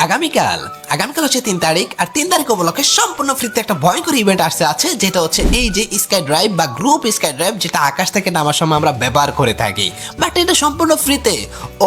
আগামীকাল হচ্ছে 3 তারিখ, আর 3 তারিখ উপলক্ষে সম্পূর্ণ ফ্রিতে একটা ভয়ঙ্কর ইভেন্ট আসছে আছে, যেটা হচ্ছে এই যে স্কাই ড্রাইভ বা গ্রুপ স্কাই ড্রাইভ, যেটা আকাশ থেকে নামার সময় আমরা ব্যবহার করে থাকি, বাট এটা সম্পূর্ণ ফ্রিতে।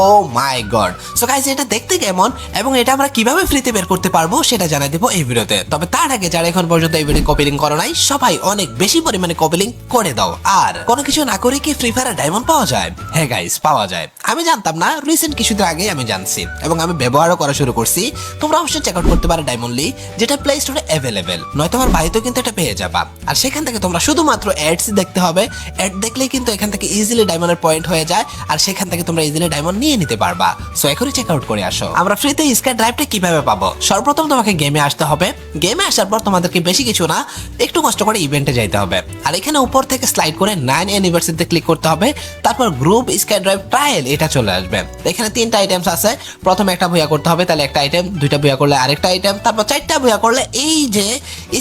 ও মাই গড! সো গাইস, এটা দেখতে কেমন এবং এটা আমরা কিভাবে ফ্রিতে বের করতে পারবো সেটা জানাই দেবো এই ভিডিওতে। তবে তার আগে যারা এখন পর্যন্ত এই ভিডিও কপি লিংক করো নাই, সবাই অনেক বেশি পরিমাণে কপি লিংক করে দাও। আর কোনো কিছু না করে কি ফ্রি ফায়ারে ডায়মন্ড পাওয়া যায়? হ্যাঁ গাইস, পাওয়া যায়। আমি জানতাম না, রিসেন্ট কিছুদিন আগে আমি জানছি এবং আমি ব্যবহারও করা শুরু করছি। তোমরা অবশ্যই চেক আউট করতে পারো ডায়মন্ডলি, যেটা প্লে স্টোরে অ্যাভেলেবেল, নয়তো আমার ভাইতো কিন্তু এটা পেয়ে যাবা। আর সেখান থেকে তোমরা শুধুমাত্র অ্যাডস দেখতে হবে, অ্যাড দেখলেই কিন্তু এখান থেকে ইজিলি ডায়মন্ডের পয়েন্ট হয়ে যায়, আর সেখান থেকে তোমরা ইজিলি ডায়মন্ড নিয়ে নিতে পারবা। সো এখনই চেক আউট করে আসো। আমরা ফ্রিতে স্কাই ড্রাইভটা কিভাবে পাবো? সর্বপ্রথম তোমাকে গেমে আসতে হবে। গেমে আসার পর তোমাদেরকে বেশি কিছু না, একটু কষ্ট করে ইভেন্টে যাইতে হবে, আর এখানে উপর থেকে স্লাইড করে 9 অ্যানিভার্সারিতে ক্লিক করতে হবে। তারপর গ্রুপ স্কাই ড্রাইভ ট্রায়াল এটা চলে আসবে। এখানে 3টা আইটেমস আছে। প্রথমে একটা ভুয়া করতে হবে, তাহলে একটা আইটেম, 2টা ভুয়া করলে আরেকটা আইটেম, তারপর 4টা ভুয়া করলে এই যে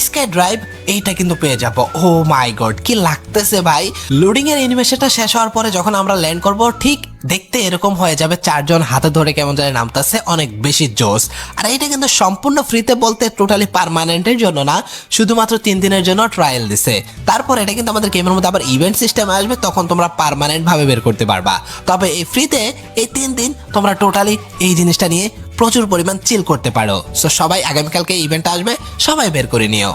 স্কাই ড্রাইভ এইটা কিন্তু পেয়ে যাব। ও মাই গড, কি লাগতেছে ভাই! লোডিং এর অ্যানিমেশনটা শেষ হওয়ার পরে যখন আমরা ল্যান্ড করব, ঠিক দেখতে এরকম হয়ে যাবে, 4 জন হাতে ধরে কেমন জানি নামতেছে, অনেক বেশি জোস। আর এটা কিন্তু সম্পূর্ণ ফ্রিতে বলতে টোটালি পার্মানেন্টের জন্য না, শুধুমাত্র 3 দিনের জন্য ট্রায়াল দিছে। তারপর এটা কিন্তু আমাদের গেমের মধ্যে আবার ইভেন্ট সিস্টেম আসবে, তখন তোমরা পার্মানেন্ট ভাবে বের করতে পারবা। তবে এই ফ্রিতে এই 3 দিন তোমরা টোটালি এই জিনিসটা নিয়ে প্রচুর পরিমাণ চিল করতে পারো। সো সবাই আগামীকালকে ইভেন্ট আসবে, সবাই বের করে নিও।